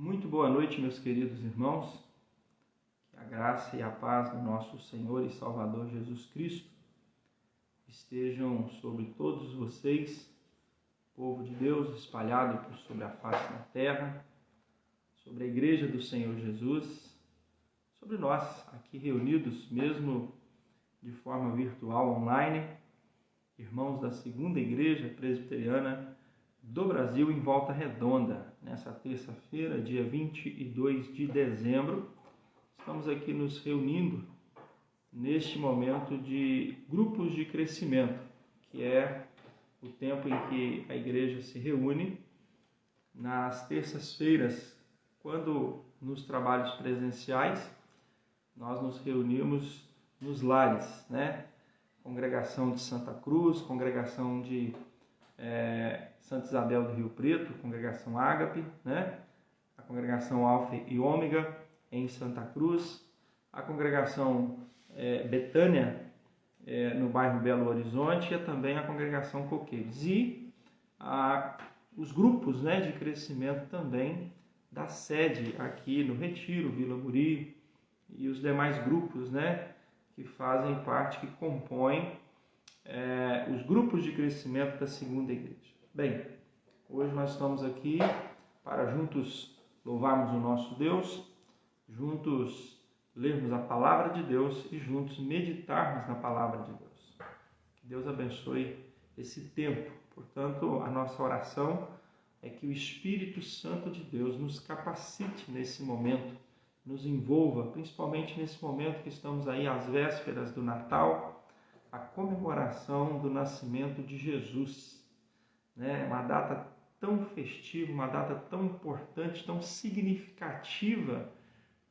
Muito boa noite, meus queridos irmãos. Que a graça e a paz do nosso Senhor e Salvador Jesus Cristo estejam sobre todos vocês, povo de Deus espalhado sobre a face da terra, sobre a Igreja do Senhor Jesus, sobre nós aqui reunidos, mesmo de forma virtual, online, irmãos da Segunda Igreja Presbiteriana do Brasil em Volta Redonda. Nessa terça-feira, dia 22 de dezembro, estamos aqui nos reunindo neste momento de grupos de crescimento, que é o tempo em que a igreja se reúne nas terças-feiras, quando nos trabalhos presenciais nós nos reunimos nos lares, né? Congregação de Santa Cruz, congregação de Santa Isabel do Rio Preto, congregação Ágape, né? A congregação Alfa e Ômega em Santa Cruz, a congregação Betânia no bairro Belo Horizonte e também a congregação Coqueiros. E os grupos, né, de crescimento também da sede aqui no Retiro, Vila Muri e os demais grupos, né, que fazem parte, que compõem os grupos de crescimento da Segunda Igreja. Bem, hoje nós estamos aqui para juntos louvarmos o nosso Deus, juntos lermos a Palavra de Deus e juntos meditarmos na Palavra de Deus. Que Deus abençoe esse tempo. Portanto, a nossa oração é que o Espírito Santo de Deus nos capacite nesse momento, nos envolva, principalmente nesse momento que estamos aí às vésperas do Natal, a comemoração do nascimento de Jesus, né? Uma data tão festiva, uma data tão importante, tão significativa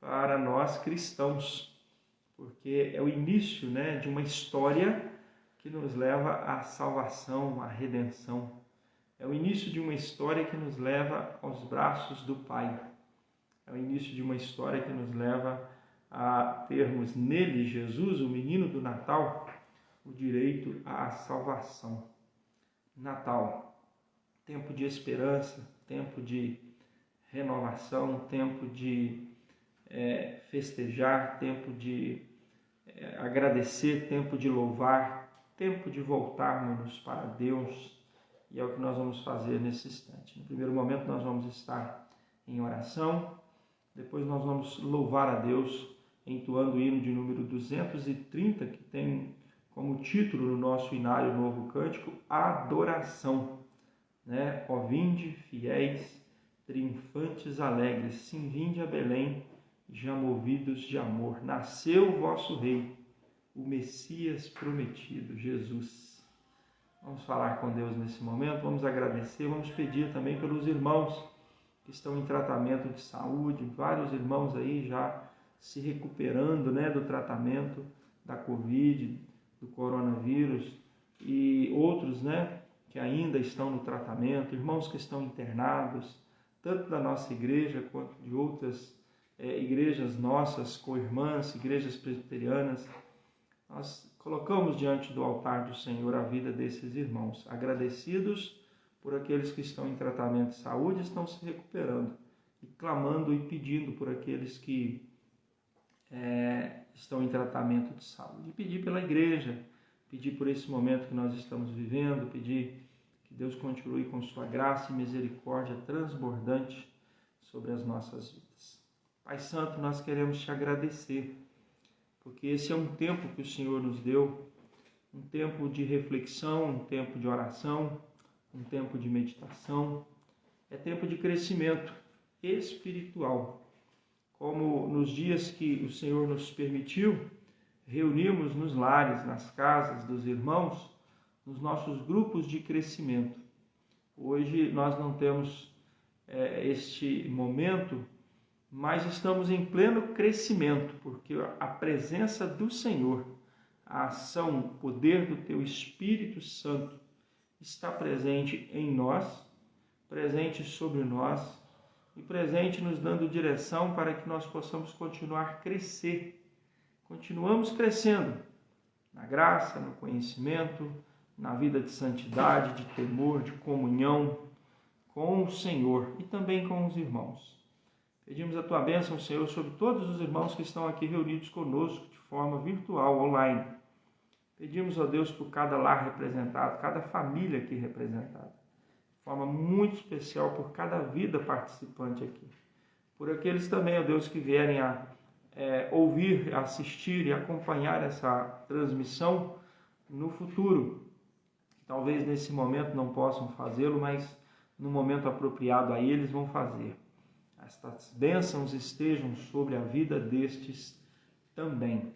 para nós cristãos, porque é o início, né, de uma história que nos leva à salvação, à redenção. É o início de uma história que nos leva aos braços do Pai. É o início de uma história que nos leva a termos nele, Jesus, o menino do Natal, o direito à salvação. Natal, tempo de esperança, tempo de renovação, tempo de festejar, tempo de agradecer, tempo de louvar, tempo de voltarmos para Deus, e é o que nós vamos fazer nesse instante. No primeiro momento nós vamos estar em oração, depois nós vamos louvar a Deus entoando o hino de número 230, que tem como título no nosso inário Novo Cântico, Adoração, né? Ó vinde, fiéis, triunfantes, alegres, sim, vinde a Belém, já movidos de amor, nasceu o vosso Rei, o Messias prometido, Jesus. Vamos falar com Deus nesse momento, vamos agradecer, vamos pedir também pelos irmãos que estão em tratamento de saúde, vários irmãos aí já se recuperando, né, do tratamento da Covid, do coronavírus, e outros, né, que ainda estão no tratamento, irmãos que estão internados, tanto da nossa igreja quanto de outras igrejas nossas, co-irmãs, igrejas presbiterianas. Nós colocamos diante do altar do Senhor a vida desses irmãos, agradecidos por aqueles que estão em tratamento de saúde, estão se recuperando, e clamando e pedindo por aqueles que estão em tratamento de saúde. E pedir pela igreja, pedir por esse momento que nós estamos vivendo, pedir que Deus continue com sua graça e misericórdia transbordante sobre as nossas vidas. Pai Santo, nós queremos te agradecer, porque esse é um tempo que o Senhor nos deu, um tempo de reflexão, um tempo de oração, um tempo de meditação, é tempo de crescimento espiritual. Como nos dias que o Senhor nos permitiu, reunimos nos lares, nas casas dos irmãos, nos nossos grupos de crescimento. Hoje nós não temos este momento, mas estamos em pleno crescimento, porque a presença do Senhor, a ação, o poder do Teu Espírito Santo está presente em nós, presente sobre nós e presente nos dando direção para que nós possamos continuar a crescer. Continuamos crescendo na graça, no conhecimento, na vida de santidade, de temor, de comunhão com o Senhor e também com os irmãos. Pedimos a Tua bênção, Senhor, sobre todos os irmãos que estão aqui reunidos conosco de forma virtual, online. Pedimos, ó Deus, por cada lar representado, cada família aqui representada. De forma muito especial por cada vida participante aqui. Por aqueles também, ó Deus, que vierem a ouvir, assistir e acompanhar essa transmissão no futuro. Talvez nesse momento não possam fazê-lo, mas no momento apropriado a eles vão fazer. Estas bênçãos estejam sobre a vida destes também.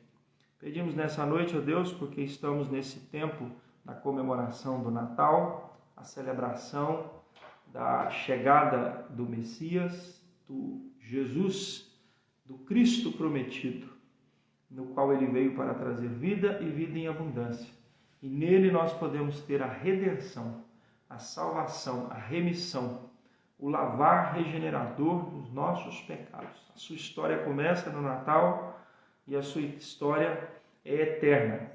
Pedimos nessa noite, ó Deus, porque estamos nesse tempo da comemoração do Natal, a celebração da chegada do Messias, do Jesus, do Cristo prometido, no qual ele veio para trazer vida e vida em abundância. E nele nós podemos ter a redenção, a salvação, a remissão, o lavar regenerador dos nossos pecados. A sua história começa no Natal e a sua história é eterna.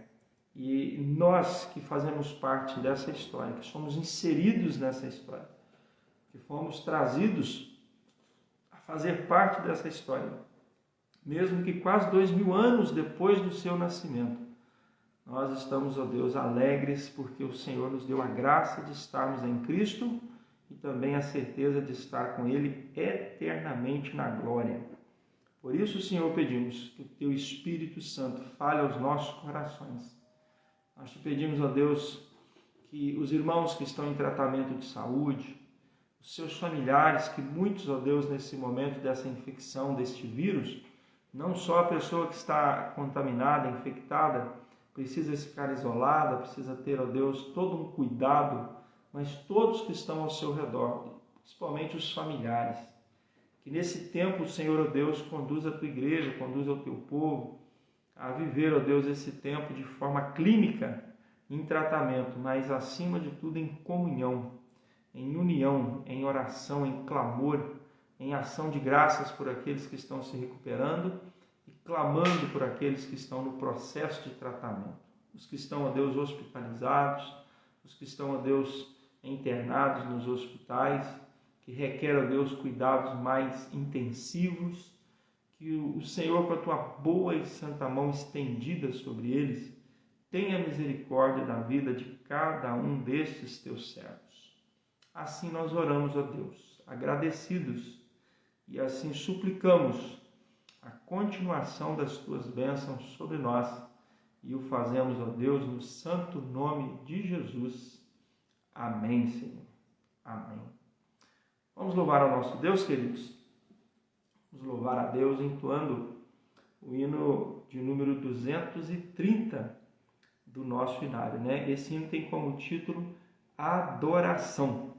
E nós que fazemos parte dessa história, que somos inseridos nessa história, que fomos trazidos a fazer parte dessa história, mesmo que quase 2000 anos depois do seu nascimento, nós estamos, ó Deus, alegres porque o Senhor nos deu a graça de estarmos em Cristo e também a certeza de estar com Ele eternamente na glória. Por isso, Senhor, pedimos que o Teu Espírito Santo fale aos nossos corações. Nós te pedimos, ó Deus, que os irmãos que estão em tratamento de saúde, os seus familiares, que muitos, ó Deus, nesse momento dessa infecção, deste vírus, não só a pessoa que está contaminada, infectada, precisa ficar isolada, precisa ter, ó Deus, todo um cuidado, mas todos que estão ao seu redor, principalmente os familiares. Que nesse tempo o Senhor, ó Deus, conduza a tua igreja, conduza o teu povo a viver, ó Deus, esse tempo de forma clínica, em tratamento, mas acima de tudo em comunhão, em união, em oração, em clamor, em ação de graças por aqueles que estão se recuperando e clamando por aqueles que estão no processo de tratamento. Os que estão, ó Deus, hospitalizados, os que estão, ó Deus, internados nos hospitais, que requer, ó Deus, cuidados mais intensivos, que o Senhor, com a tua boa e santa mão estendida sobre eles, tenha misericórdia da vida de cada um destes teus servos. Assim nós oramos, ó Deus, agradecidos, e assim suplicamos a continuação das tuas bênçãos sobre nós, e o fazemos, ó Deus, no santo nome de Jesus. Amém, Senhor. Amém. Vamos louvar ao nosso Deus, queridos? Vamos louvar a Deus entoando o hino de número 230 do nosso inário, né? Esse hino tem como título Adoração,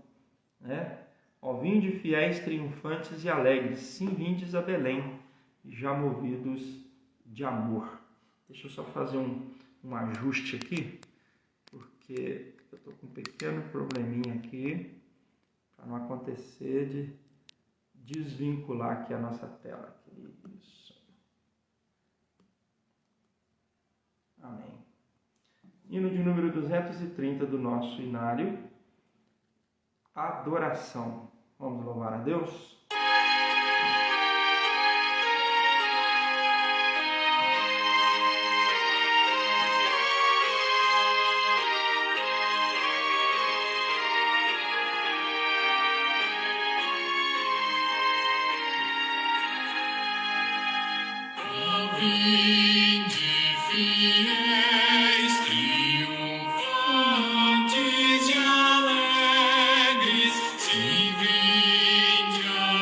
né? Ó, vinde fiéis, triunfantes e alegres, sim, vindes a Belém, já movidos de amor. Deixa eu só fazer um ajuste aqui, porque eu estou com um pequeno probleminha aqui, para não acontecer de desvincular aqui a nossa tela. Isso. Amém. Hino de número 230 do nosso inário, Adoração. Vamos louvar a Deus? Triunfantes e alegres, sim, vinde a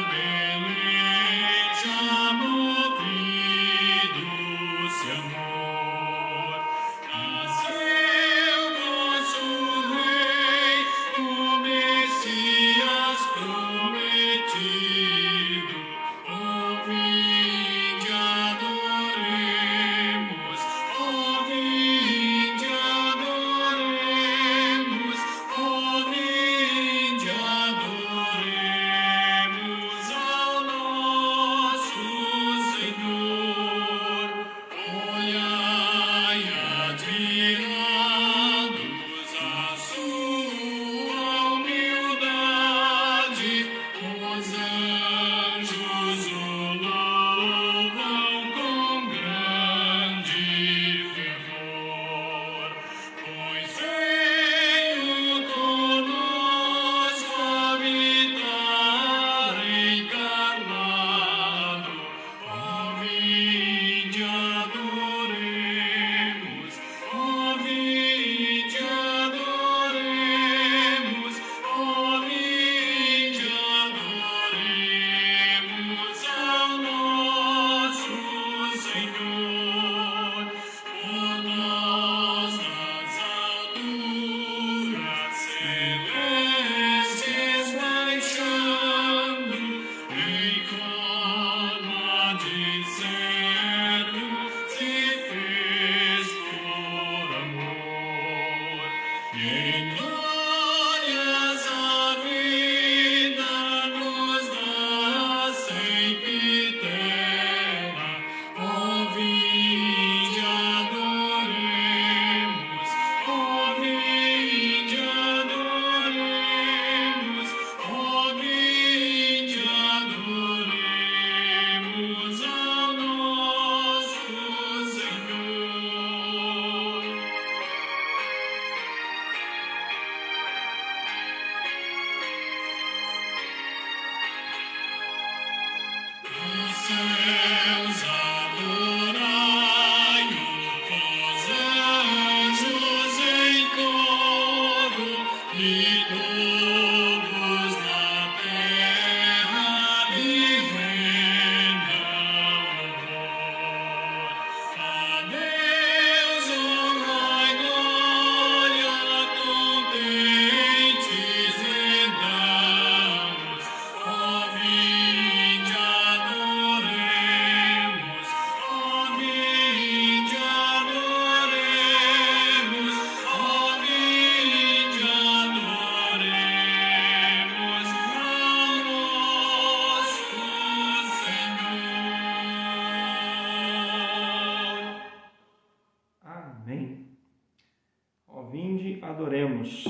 Adoremos,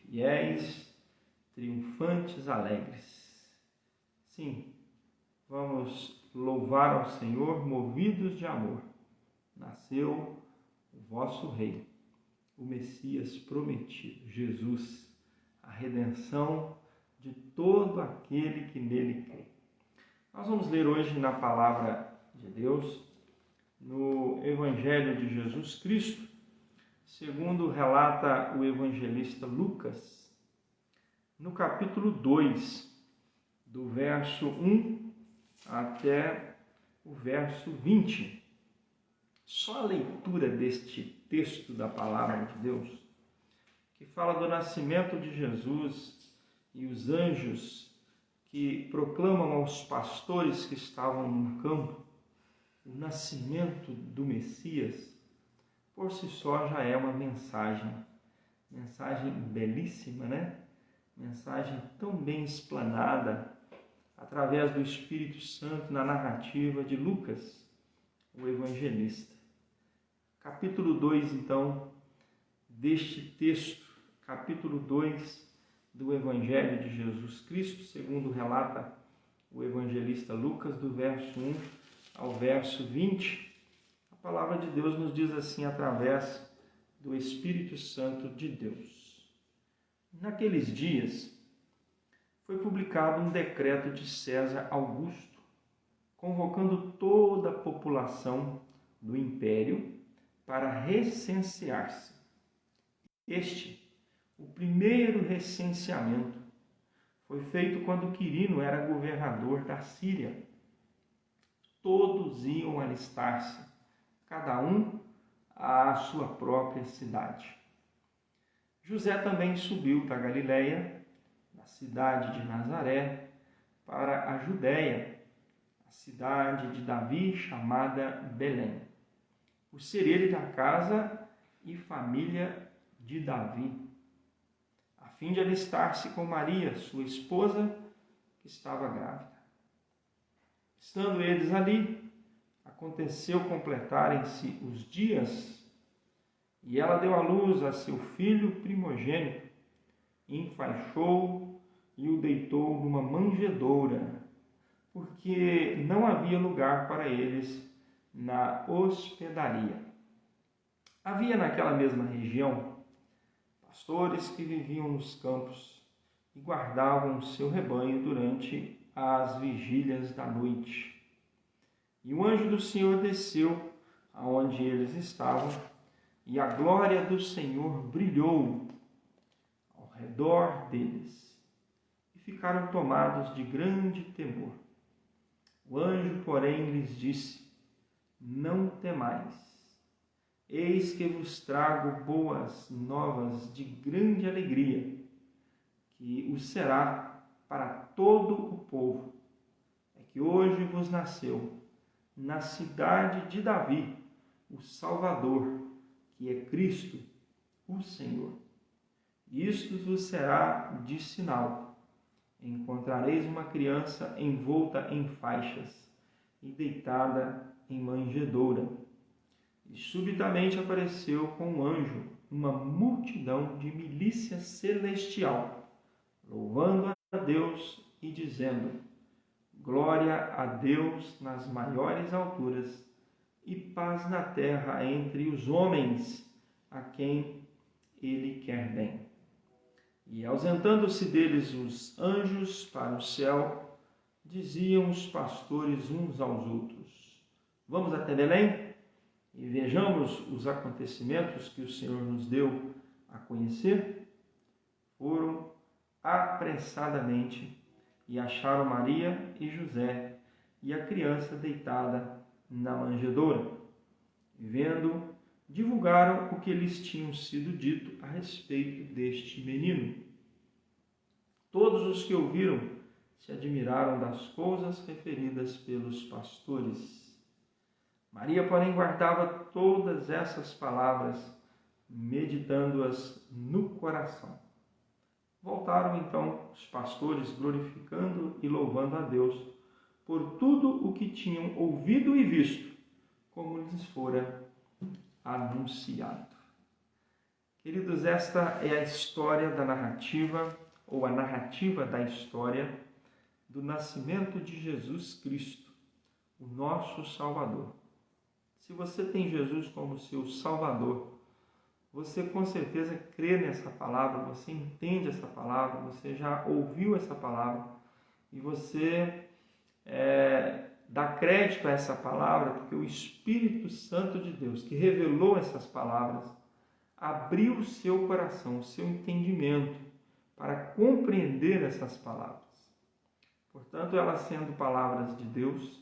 fiéis, triunfantes, alegres. Sim, vamos louvar ao Senhor, movidos de amor. Nasceu o vosso Rei, o Messias prometido, Jesus, a redenção de todo aquele que nele crê. Nós vamos ler hoje na Palavra de Deus, no Evangelho de Jesus Cristo, segundo relata o evangelista Lucas, no capítulo 2, do verso 1 até o verso 20. Só a leitura deste texto da Palavra de Deus, que fala do nascimento de Jesus e os anjos que proclamam aos pastores que estavam no campo o nascimento do Messias, por si só já é uma mensagem belíssima, né? Mensagem tão bem explanada através do Espírito Santo na narrativa de Lucas, o evangelista. Capítulo 2, então, deste texto, capítulo 2 do Evangelho de Jesus Cristo, segundo relata o evangelista Lucas, do verso 1 ao verso 20, a palavra de Deus nos diz assim, através do Espírito Santo de Deus. Naqueles dias, foi publicado um decreto de César Augusto, convocando toda a população do império para recensear-se. O primeiro recenseamento, foi feito quando Quirino era governador da Síria. Todos iam alistar-se, cada um à sua própria cidade. José também subiu da Galileia, da cidade de Nazaré, para a Judéia, a cidade de Davi, chamada Belém, por ser ele da casa e família de Davi, a fim de alistar-se com Maria, sua esposa, que estava grávida. Estando eles ali, aconteceu completarem-se os dias, e ela deu à luz a seu filho primogênito, enfaixou e o deitou numa manjedoura, porque não havia lugar para eles na hospedaria. Havia naquela mesma região pastores que viviam nos campos e guardavam o seu rebanho durante as vigílias da noite. E o anjo do Senhor desceu aonde eles estavam, e a glória do Senhor brilhou ao redor deles, e ficaram tomados de grande temor. O anjo, porém, lhes disse: não temais, eis que vos trago boas novas de grande alegria, que o será para todo o povo. É que hoje vos nasceu na cidade de Davi o Salvador, que é Cristo, o Senhor. Isto vos será de sinal. Encontrareis uma criança envolta em faixas e deitada em manjedoura. E subitamente apareceu com um anjo uma multidão de milícia celestial, louvando a Deus e dizendo: Glória a Deus nas maiores alturas e paz na terra entre os homens, a quem Ele quer bem. E ausentando-se deles os anjos para o céu, diziam os pastores uns aos outros: Vamos até Belém e vejamos os acontecimentos que o Senhor nos deu a conhecer. Foram apressadamente e acharam Maria e José e a criança deitada na manjedoura. Vendo, divulgaram o que lhes tinha sido dito a respeito deste menino. Todos os que ouviram se admiraram das coisas referidas pelos pastores. Maria, porém, guardava todas essas palavras, meditando-as no coração. Voltaram então os pastores, glorificando e louvando a Deus por tudo o que tinham ouvido e visto, como lhes fora anunciado. Queridos, esta é a história da narrativa, ou a narrativa da história do nascimento de Jesus Cristo, o nosso Salvador. Se você tem Jesus como seu Salvador, você com certeza crê nessa palavra, você entende essa palavra, você já ouviu essa palavra e você dá crédito a essa palavra porque o Espírito Santo de Deus, que revelou essas palavras, abriu o seu coração, o seu entendimento para compreender essas palavras. Portanto, elas sendo palavras de Deus,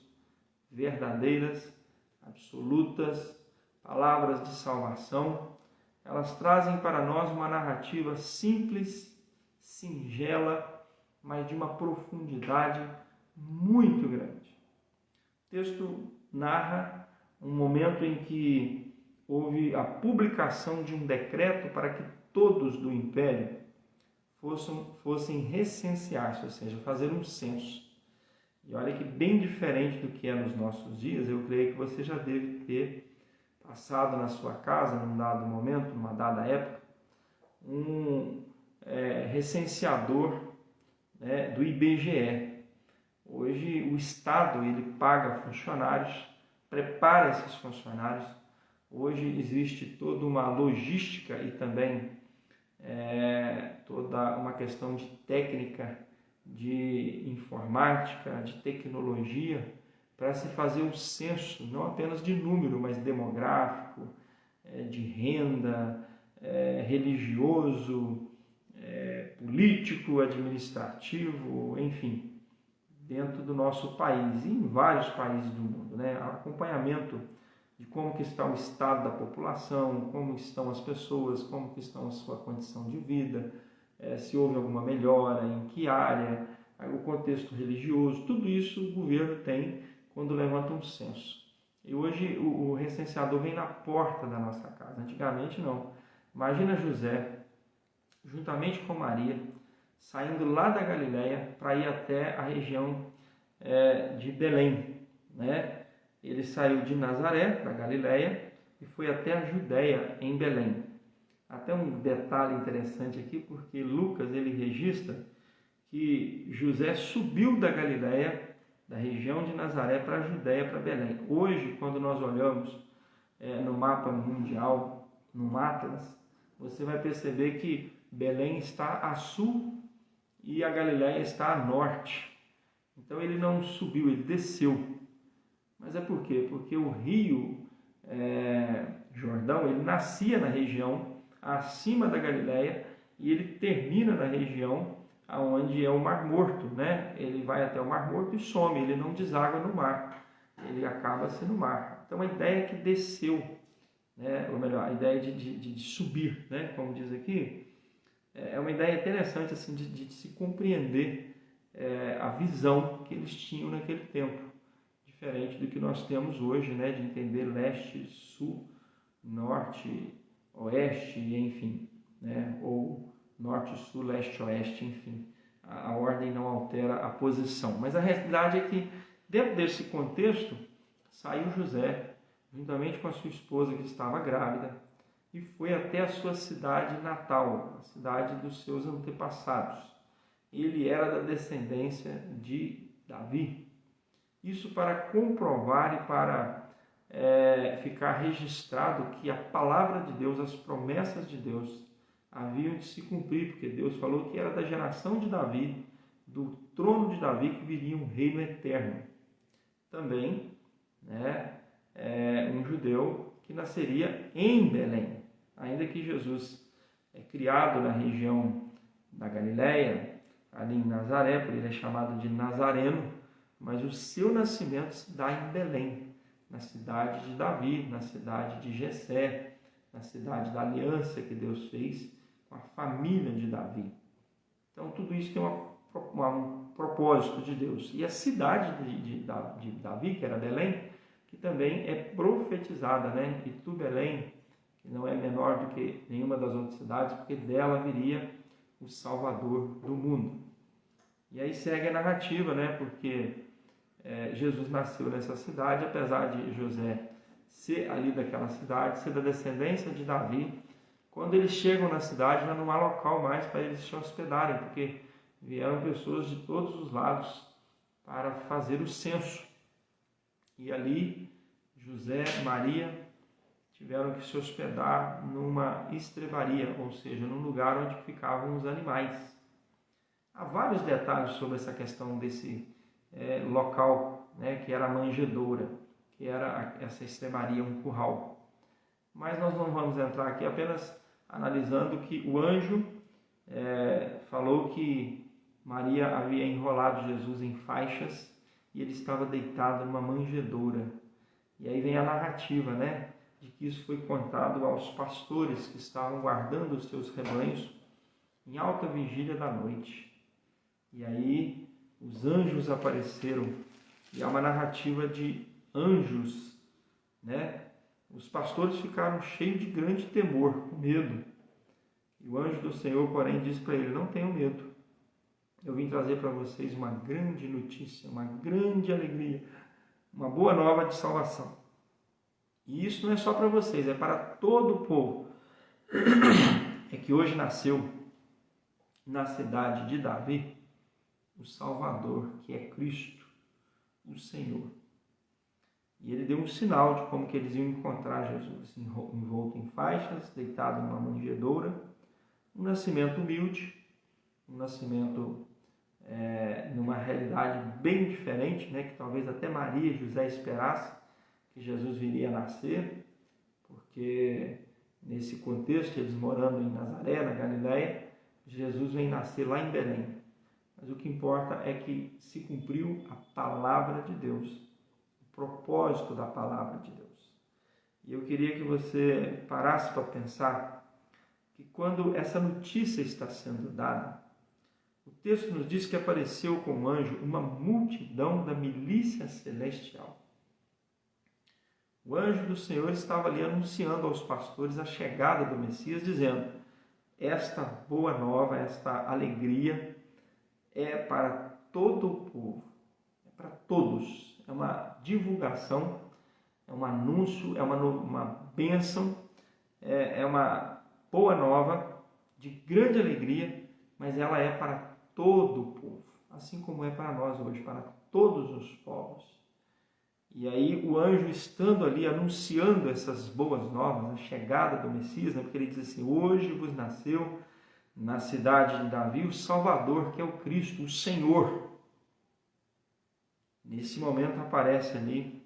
verdadeiras, absolutas, palavras de salvação, elas trazem para nós uma narrativa simples, singela, mas de uma profundidade muito grande. O texto narra um momento em que houve a publicação de um decreto para que todos do império fossem recensear-se, ou seja, fazer um censo. E olha que bem diferente do que é nos nossos dias, eu creio que você já deve ter passado na sua casa, num dado momento, numa dada época, um recenseador, né, do IBGE. Hoje o Estado ele paga funcionários, prepara esses funcionários. Hoje existe toda uma logística e também toda uma questão de técnica, de informática, de tecnologia, para se fazer o censo, não apenas de número, mas demográfico, de renda, religioso, político, administrativo, enfim, dentro do nosso país e em vários países do mundo, né? Acompanhamento de como que está o estado da população, como estão as pessoas, como que estão a sua condição de vida, se houve alguma melhora, em que área, o contexto religioso, tudo isso o governo tem quando levanta um censo. E hoje o recenseador vem na porta da nossa casa, antigamente não. Imagina José, juntamente com Maria, saindo lá da Galileia para ir até a região de Belém, né? Ele saiu de Nazaré, da Galileia, e foi até a Judéia, em Belém. Até um detalhe interessante aqui, porque Lucas ele registra que José subiu da Galileia, da região de Nazaré, para a Judéia, para Belém. Hoje, quando nós olhamos no mapa mundial, no Atlas, você vai perceber que Belém está a sul e a Galileia está a norte. Então ele não subiu, ele desceu. Mas é por quê? Porque o rio Jordão, ele nascia na região acima da Galileia e ele termina na região onde é o Mar Morto, né? Ele vai até o Mar Morto e some, ele não deságua no mar, ele acaba-se no mar. Então a ideia é que desceu, né? Ou melhor, a ideia de subir, né? Como diz aqui, é uma ideia interessante assim, de se compreender a visão que eles tinham naquele tempo, diferente do que nós temos hoje, né? De entender leste, sul, norte, oeste, enfim, né? Ou norte, sul, leste, oeste, enfim. A ordem não altera a posição. Mas a realidade é que, dentro desse contexto, saiu José, juntamente com a sua esposa que estava grávida, e foi até a sua cidade natal, a cidade dos seus antepassados. Ele era da descendência de Davi. Isso para comprovar e para ficar registrado que a palavra de Deus, as promessas de Deus haviam de se cumprir, porque Deus falou que era da geração de Davi, do trono de Davi, que viria um reino eterno. Também, um judeu que nasceria em Belém, ainda que Jesus é criado na região da Galileia, ali em Nazaré, por ele é chamado de Nazareno, mas o seu nascimento se dá em Belém, na cidade de Davi, na cidade de Jessé, na cidade da aliança que Deus fez com a família de Davi. Então, tudo isso tem um propósito de Deus. E a cidade de Davi, que era Belém, que também é profetizada, E tu, Belém, que não é menor do que nenhuma das outras cidades, porque dela viria o Salvador do mundo. E aí segue a narrativa, Porque Jesus nasceu nessa cidade, apesar de José ser ali daquela cidade, ser da descendência de Davi. Quando eles chegam na cidade, já não há local mais para eles se hospedarem, porque vieram pessoas de todos os lados para fazer o censo. E ali, José e Maria tiveram que se hospedar numa estrebaria, ou seja, num lugar onde ficavam os animais. Há vários detalhes sobre essa questão desse local, que era a manjedoura, que era essa estrebaria, um curral. Mas nós não vamos entrar aqui, apenas analisando que o anjo falou que Maria havia enrolado Jesus em faixas e ele estava deitado numa manjedoura. E aí vem a narrativa, de que isso foi contado aos pastores que estavam guardando os seus rebanhos em alta vigília da noite. E aí os anjos apareceram, e há uma narrativa de anjos, Os pastores ficaram cheios de grande temor, com medo. E o anjo do Senhor, porém, disse para ele: não tenham medo. Eu vim trazer para vocês uma grande notícia, uma grande alegria, uma boa nova de salvação. E isso não é só para vocês, é para todo o povo. É que hoje nasceu na cidade de Davi o Salvador, que é Cristo, o Senhor. E ele deu um sinal de como que eles iam encontrar Jesus, envolto em faixas, deitado numa manjedoura, um nascimento humilde, um nascimento numa realidade bem diferente, que talvez até Maria e José esperassem que Jesus viria a nascer, porque nesse contexto, eles morando em Nazaré, na Galileia, Jesus vem nascer lá em Belém. Mas o que importa é que se cumpriu a palavra de Deus, o propósito da palavra de Deus. E eu queria que você parasse para pensar que quando essa notícia está sendo dada, o texto nos diz que apareceu com um anjo uma multidão da milícia celestial. O anjo do Senhor estava ali anunciando aos pastores a chegada do Messias, dizendo: esta boa nova, esta alegria é para todo o povo, é para todos. É uma divulgação, é um anúncio, é uma bênção, é uma boa nova de grande alegria, mas ela é para todo o povo, assim como é para nós hoje, para todos os povos. E aí o anjo, estando ali anunciando essas boas novas, a chegada do Messias, porque ele diz assim: hoje vos nasceu na cidade de Davi o Salvador, que é o Cristo, o Senhor. Nesse momento aparece ali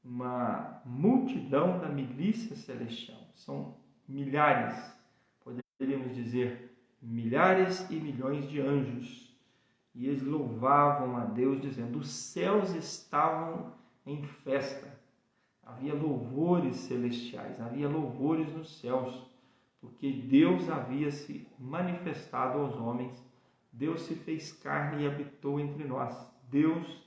uma multidão da milícia celestial. São milhares, poderíamos dizer, milhares e milhões de anjos. E eles louvavam a Deus, dizendo: os céus estavam em festa. Havia louvores celestiais, havia louvores nos céus, porque Deus havia se manifestado aos homens. Deus se fez carne e habitou entre nós. Deus,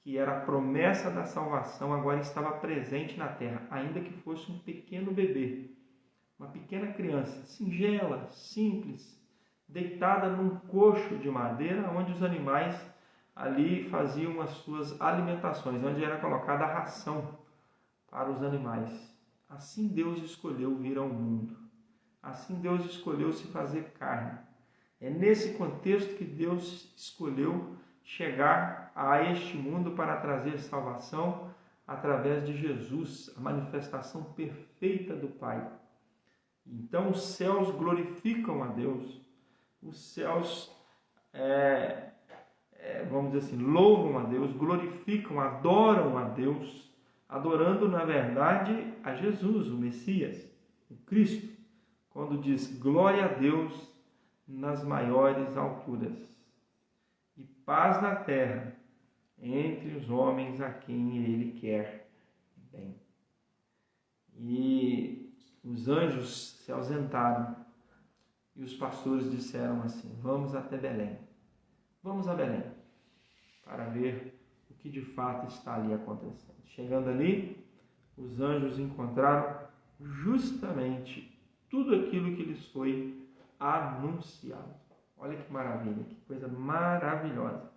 que era a promessa da salvação, agora estava presente na terra, ainda que fosse um pequeno bebê, uma pequena criança, singela, simples, deitada num coxo de madeira, onde os animais ali faziam as suas alimentações, onde era colocada a ração para os animais. Assim Deus escolheu vir ao mundo. Assim Deus escolheu se fazer carne. É nesse contexto que Deus escolheu chegar a este mundo para trazer salvação através de Jesus, a manifestação perfeita do Pai. Então os céus glorificam a Deus, os céus, vamos dizer assim, louvam a Deus, glorificam, adoram a Deus, adorando na verdade a Jesus, o Messias, o Cristo, quando diz glória a Deus nas maiores alturas e paz na terra entre os homens a quem Ele quer bem. E os anjos se ausentaram e os pastores disseram assim: vamos até Belém, vamos a Belém, para ver o que de fato está ali acontecendo. Chegando ali, os anjos encontraram justamente tudo aquilo que lhes foi anunciado. Olha que maravilha, que coisa maravilhosa.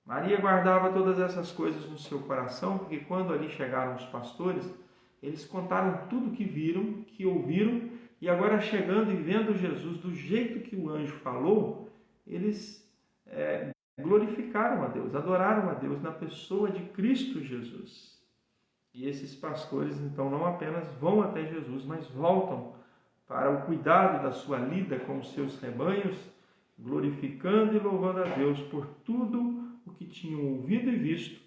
Maria guardava todas essas coisas no seu coração, porque quando ali chegaram os pastores, eles contaram tudo que viram, que ouviram, e agora chegando e vendo Jesus do jeito que o anjo falou, eles glorificaram a Deus, adoraram a Deus na pessoa de Cristo Jesus. E esses pastores, então, não apenas vão até Jesus, mas voltam para o cuidado da sua lida com os seus rebanhos, glorificando e louvando a Deus por tudo o que tinham ouvido e visto,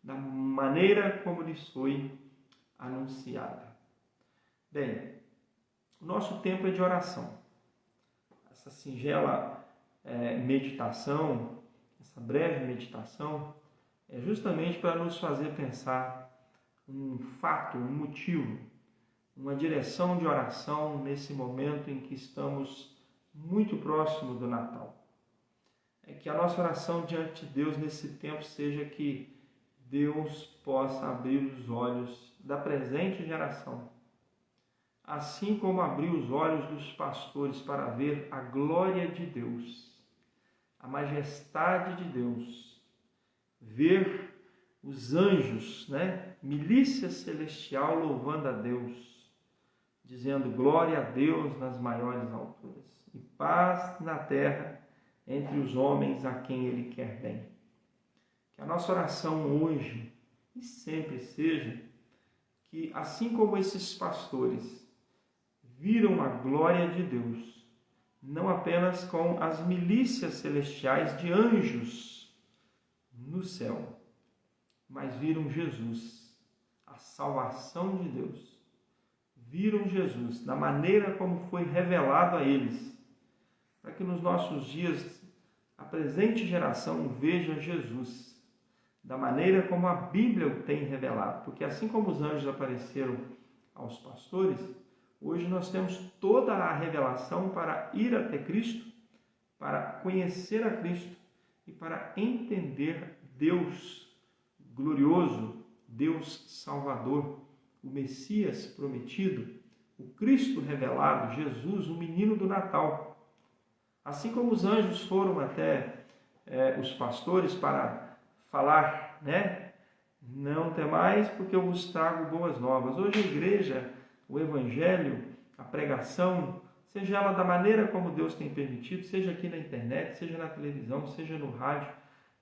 da maneira como lhes foi anunciada. Bem, o nosso tempo é de oração. Essa singela meditação, essa breve meditação, é justamente para nos fazer pensar um fato, um motivo, uma direção de oração nesse momento em que estamos muito próximo do Natal. É que a nossa oração diante de Deus nesse tempo seja que Deus possa abrir os olhos da presente geração, assim como abriu os olhos dos pastores para ver a glória de Deus, a majestade de Deus, ver os anjos, milícia celestial louvando a Deus, dizendo glória a Deus nas maiores alturas e paz na terra entre os homens a quem Ele quer bem. Que a nossa oração hoje e sempre seja que, assim como esses pastores viram a glória de Deus, não apenas com as milícias celestiais de anjos no céu, mas viram Jesus, a salvação de Deus. Viram Jesus da maneira como foi revelado a eles, para que nos nossos dias a presente geração veja Jesus da maneira como a Bíblia o tem revelado, porque assim como os anjos apareceram aos pastores, hoje nós temos toda a revelação para ir até Cristo, para conhecer a Cristo e para entender Deus glorioso, Deus Salvador, o Messias prometido, o Cristo revelado, Jesus, o menino do Natal. Assim como os anjos foram até os pastores para falar, não temais porque eu vos trago boas novas. Hoje a igreja, o evangelho, a pregação, seja ela da maneira como Deus tem permitido, seja aqui na internet, seja na televisão, seja no rádio,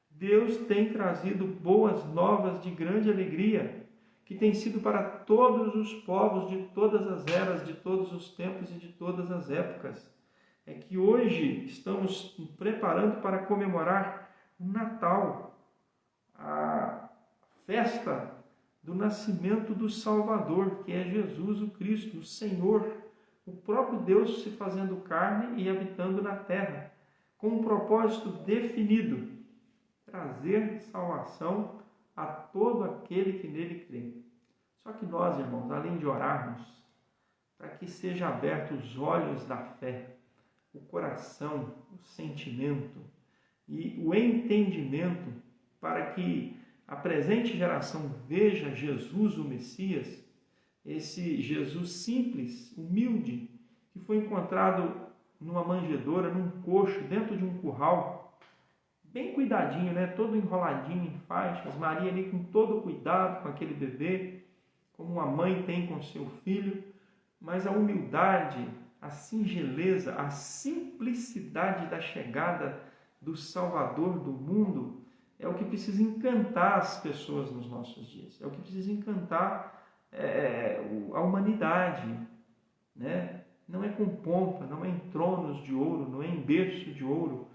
Deus tem trazido boas novas de grande alegria, que tem sido para todos os povos de todas as eras, de todos os tempos e de todas as épocas. É que hoje estamos preparando para comemorar o Natal, a festa do nascimento do Salvador, que é Jesus o Cristo, o Senhor, o próprio Deus se fazendo carne e habitando na terra, com um propósito definido: trazer salvação a todo aquele que nele crê. Só que nós, irmãos, além de orarmos, para que seja aberto os olhos da fé, o coração, o sentimento e o entendimento, para que a presente geração veja Jesus, o Messias, esse Jesus simples, humilde, que foi encontrado numa manjedoura, num coxo, dentro de um curral, bem cuidadinho, né? Todo enroladinho em faixas, Maria ali com todo cuidado com aquele bebê, como uma mãe tem com seu filho, mas a humildade, a singeleza, a simplicidade da chegada do Salvador do mundo é o que precisa encantar as pessoas nos nossos dias, é o que precisa encantar a humanidade, né? Não é com pompa, não é em tronos de ouro, não é em berço de ouro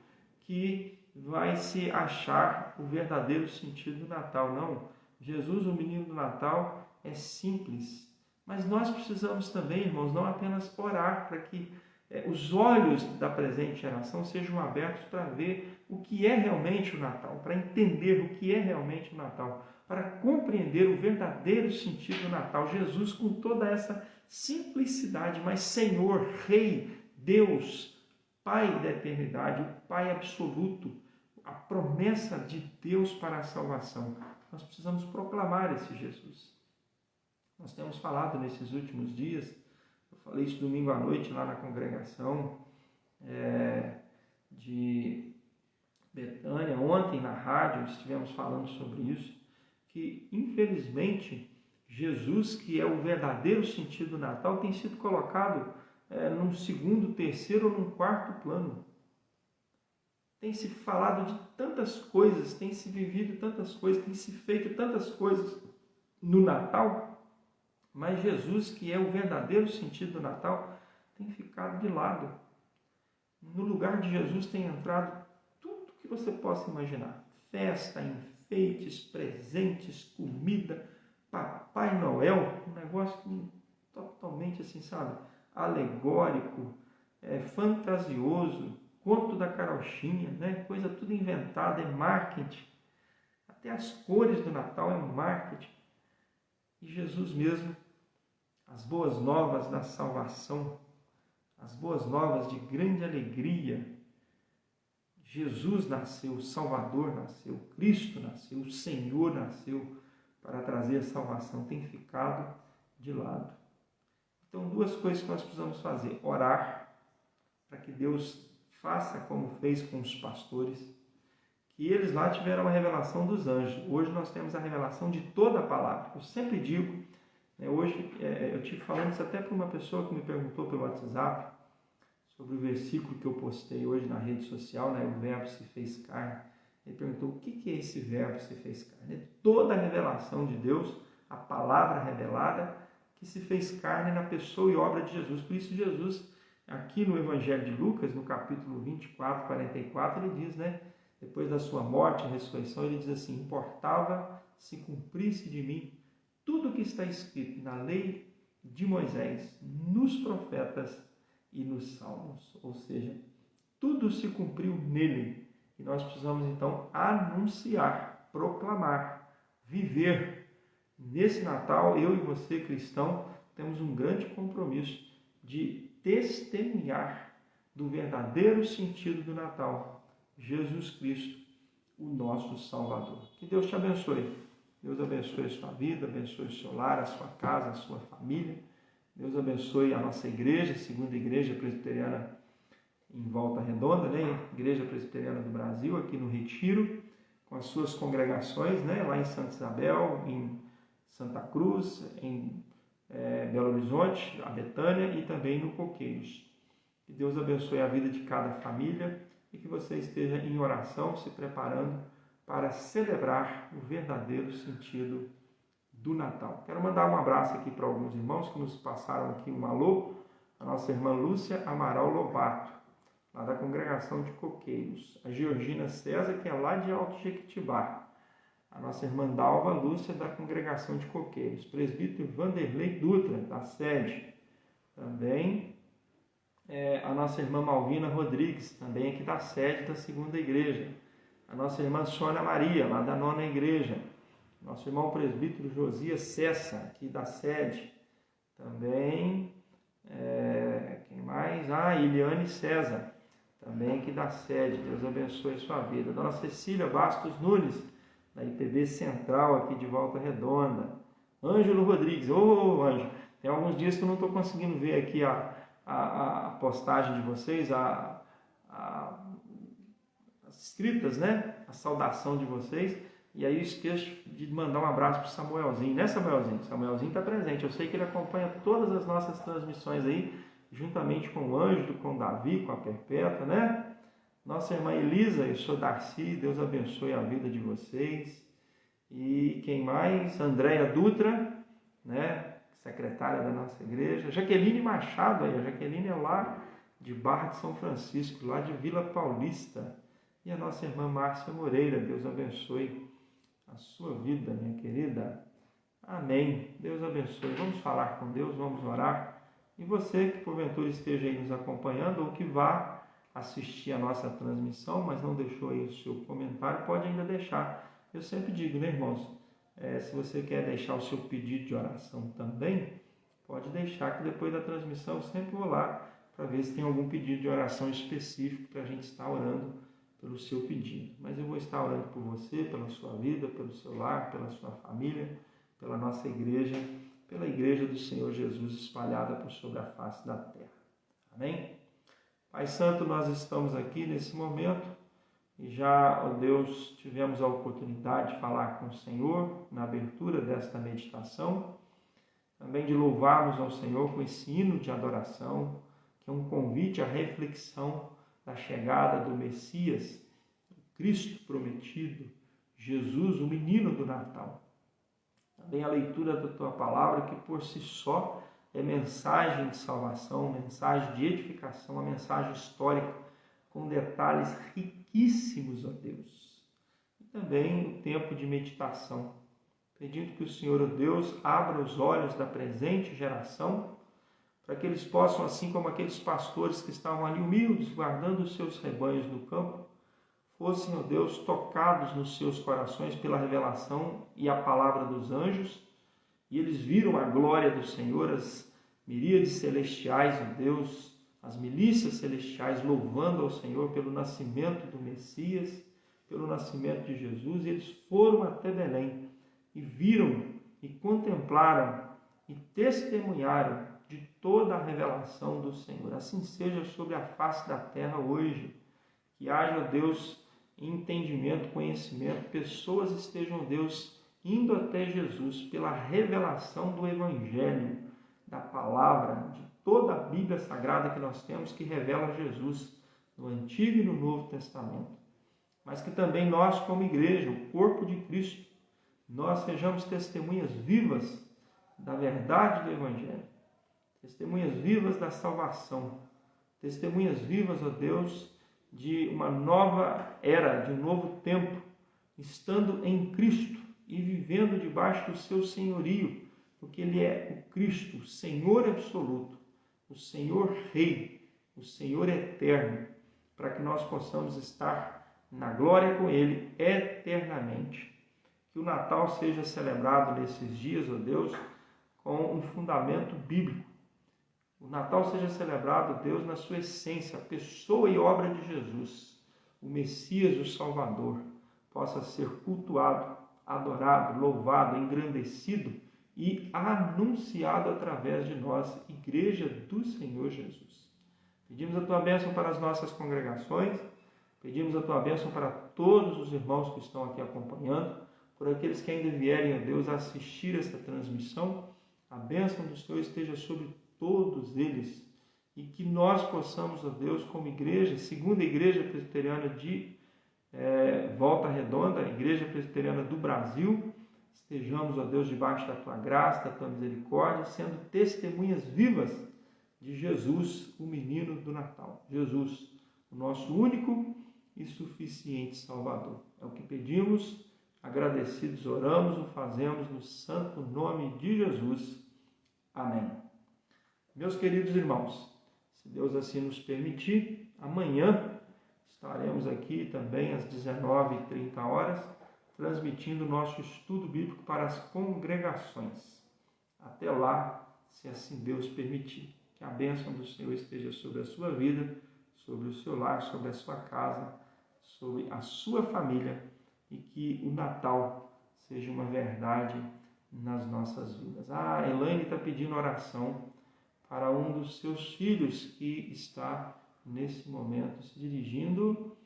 que vai se achar o verdadeiro sentido do Natal, não. Jesus, o menino do Natal, é simples, mas nós precisamos também, irmãos, não apenas orar para que os olhos da presente geração sejam abertos para ver o que é realmente o Natal, para entender o que é realmente o Natal, para compreender o verdadeiro sentido do Natal. Jesus com toda essa simplicidade, mas Senhor, Rei, Deus, Pai da eternidade, o Pai absoluto, a promessa de Deus para a salvação. Nós precisamos proclamar esse Jesus. Nós temos falado nesses últimos dias, eu falei isso domingo à noite lá na congregação de Betânia, ontem na rádio estivemos falando sobre isso, que infelizmente Jesus, que é o verdadeiro sentido do Natal, tem sido colocado num segundo, terceiro ou num quarto plano. Tem se falado de tantas coisas, tem se vivido tantas coisas, tem se feito tantas coisas no Natal, mas Jesus, que é o verdadeiro sentido do Natal, tem ficado de lado. No lugar de Jesus tem entrado tudo que você possa imaginar. Festa, enfeites, presentes, comida, Papai Noel, um negócio totalmente assim, sabe? Alegórico, fantasioso, conto da carochinha, né? Coisa tudo inventada, é marketing. Até as cores do Natal é marketing. E Jesus mesmo, as boas novas da salvação, as boas novas de grande alegria. Jesus nasceu, o Salvador nasceu, Cristo nasceu, o Senhor nasceu para trazer a salvação, tem ficado de lado. Então, duas coisas que nós precisamos fazer: orar para que Deus faça como fez com os pastores, que eles lá tiveram a revelação dos anjos. Hoje nós temos a revelação de toda a palavra. Eu sempre digo, hoje eu estive falando isso até para uma pessoa que me perguntou pelo WhatsApp, sobre o versículo que eu postei hoje na rede social, o verbo se fez carne. Ele perguntou, o que é esse verbo se fez carne? É toda a revelação de Deus, a palavra revelada, que se fez carne na pessoa e obra de Jesus. Por isso Jesus, aqui no Evangelho de Lucas, no capítulo 24, 44, ele diz, depois da sua morte e ressurreição, ele diz assim, importava se cumprisse de mim tudo o que está escrito na lei de Moisés, nos profetas e nos salmos. Ou seja, tudo se cumpriu nele. E nós precisamos então anunciar, proclamar, viver. Nesse Natal, eu e você, cristão, temos um grande compromisso de testemunhar do verdadeiro sentido do Natal, Jesus Cristo, o nosso Salvador. Que Deus te abençoe. Deus abençoe a sua vida, abençoe o seu lar, a sua casa, a sua família. Deus abençoe a nossa igreja, segunda igreja presbiteriana em Volta Redonda, Igreja Presbiteriana do Brasil, aqui no Retiro, com as suas congregações, lá em Santa Isabel, em Santa Cruz, em Belo Horizonte, a Betânia e também no Coqueiros. Que Deus abençoe a vida de cada família e que você esteja em oração, se preparando para celebrar o verdadeiro sentido do Natal. Quero mandar um abraço aqui para alguns irmãos que nos passaram aqui um alô, a nossa irmã Lúcia Amaral Lobato, lá da congregação de Coqueiros, a Georgina César, que é lá de Alto Jequitibá, a nossa irmã Dalva Lúcia, da congregação de Coqueiros, presbítero Vanderlei Dutra, da sede, também a nossa irmã Malvina Rodrigues, também aqui da sede da segunda igreja, a nossa irmã Sônia Maria, lá da nona igreja, nosso irmão presbítero Josias Cessa, aqui da sede, também, quem mais? Eliane César, também aqui da sede, Deus abençoe a sua vida. Dona Cecília Bastos Nunes, da IPB Central, aqui de Volta Redonda. Ângelo Rodrigues, Ângelo, tem alguns dias que eu não estou conseguindo ver aqui a postagem de vocês, as escritas, né? A saudação de vocês. E aí eu esqueço de mandar um abraço para o Samuelzinho, né, Samuelzinho? Samuelzinho está presente. Eu sei que ele acompanha todas as nossas transmissões aí, juntamente com o Ângelo, com o Davi, com a Perpétua, né? Nossa irmã Elisa, eu sou Darcy, Deus abençoe a vida de vocês. E quem mais? Andréia Dutra, né? Secretária da nossa igreja. Jaqueline Machado, aí. A Jaqueline é lá de Barra de São Francisco, lá de Vila Paulista. E a nossa irmã Márcia Moreira, Deus abençoe a sua vida, minha querida. Amém. Deus abençoe. Vamos falar com Deus, vamos orar. E você que porventura esteja aí nos acompanhando ou que vá assistir a nossa transmissão, mas não deixou aí o seu comentário, pode ainda deixar. Eu sempre digo, né, irmãos? Se você quer deixar o seu pedido de oração também, pode deixar que depois da transmissão eu sempre vou lá para ver se tem algum pedido de oração específico para a gente estar orando pelo seu pedido. Mas eu vou estar orando por você, pela sua vida, pelo seu lar, pela sua família, pela nossa igreja, pela igreja do Senhor Jesus espalhada por sobre a face da terra. Amém? Pai Santo, nós estamos aqui nesse momento e já, ó Deus, tivemos a oportunidade de falar com o Senhor na abertura desta meditação, também de louvarmos ao Senhor com esse hino de adoração, que é um convite à reflexão da chegada do Messias, o Cristo prometido, Jesus, o menino do Natal. Também a leitura da Tua Palavra, que por si só é mensagem de salvação, mensagem de edificação, uma mensagem histórica, com detalhes riquíssimos, ó Deus. E também o tempo de meditação, pedindo que o Senhor, ó Deus, abra os olhos da presente geração, para que eles possam, assim como aqueles pastores que estavam ali humildes, guardando os seus rebanhos no campo, fossem, ó Deus, tocados nos seus corações pela revelação e a palavra dos anjos, e eles viram a glória do Senhor, as miríades celestiais, ó Deus, as milícias celestiais louvando ao Senhor pelo nascimento do Messias, pelo nascimento de Jesus, e eles foram até Belém e viram e contemplaram e testemunharam de toda a revelação do Senhor. Assim seja sobre a face da terra hoje, que haja, ó Deus, entendimento, conhecimento, pessoas estejam, Deus, indo até Jesus pela revelação do Evangelho, da palavra, de toda a Bíblia Sagrada que nós temos, que revela Jesus no Antigo e no Novo Testamento. Mas que também nós, como igreja, o corpo de Cristo, nós sejamos testemunhas vivas da verdade do Evangelho, testemunhas vivas da salvação, testemunhas vivas, ó Deus, de uma nova era, de um novo tempo, estando em Cristo e vivendo debaixo do seu senhorio, porque Ele é o Cristo, o Senhor absoluto, o Senhor Rei, o Senhor eterno, para que nós possamos estar na glória com Ele eternamente. Que o Natal seja celebrado nesses dias, ó Deus, com um fundamento bíblico. O Natal seja celebrado, Deus, na sua essência, a pessoa e obra de Jesus, o Messias, o Salvador, possa ser cultuado, adorado, louvado, engrandecido e anunciado através de nós, Igreja do Senhor Jesus. Pedimos a Tua bênção para as nossas congregações, pedimos a Tua bênção para todos os irmãos que estão aqui acompanhando, por aqueles que ainda vierem, ó Deus, a assistir esta transmissão. A bênção do Senhor esteja sobre todos eles e que nós possamos, ó Deus, como igreja, segunda igreja presbiteriana de Volta Redonda, a igreja presbiteriana do Brasil, estejamos, ó Deus, debaixo da Tua graça, da Tua misericórdia, sendo testemunhas vivas de Jesus, o menino do Natal. Jesus, o nosso único e suficiente Salvador. É o que pedimos, agradecidos oramos, o fazemos no santo nome de Jesus. Amém. Meus queridos irmãos, se Deus assim nos permitir, amanhã estaremos aqui também às 19h30, transmitindo o nosso estudo bíblico para as congregações. Até lá, se assim Deus permitir. Que a bênção do Senhor esteja sobre a sua vida, sobre o seu lar, sobre a sua casa, sobre a sua família e que o Natal seja uma verdade nas nossas vidas. A Elaine está pedindo oração para um dos seus filhos que está nesse momento se dirigindo,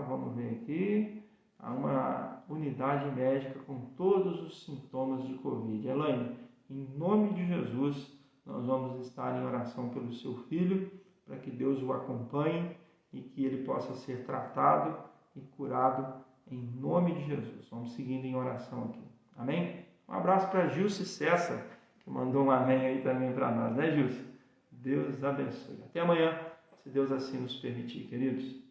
vamos ver aqui, a uma unidade médica com todos os sintomas de Covid. Elaine, em nome de Jesus, nós vamos estar em oração pelo seu filho, para que Deus o acompanhe e que ele possa ser tratado e curado em nome de Jesus. Vamos seguindo em oração aqui. Amém? Um abraço para Gilce Cessa, que mandou um amém aí também para nós, né, Gilce? Deus abençoe. Até amanhã, se Deus assim nos permitir, queridos.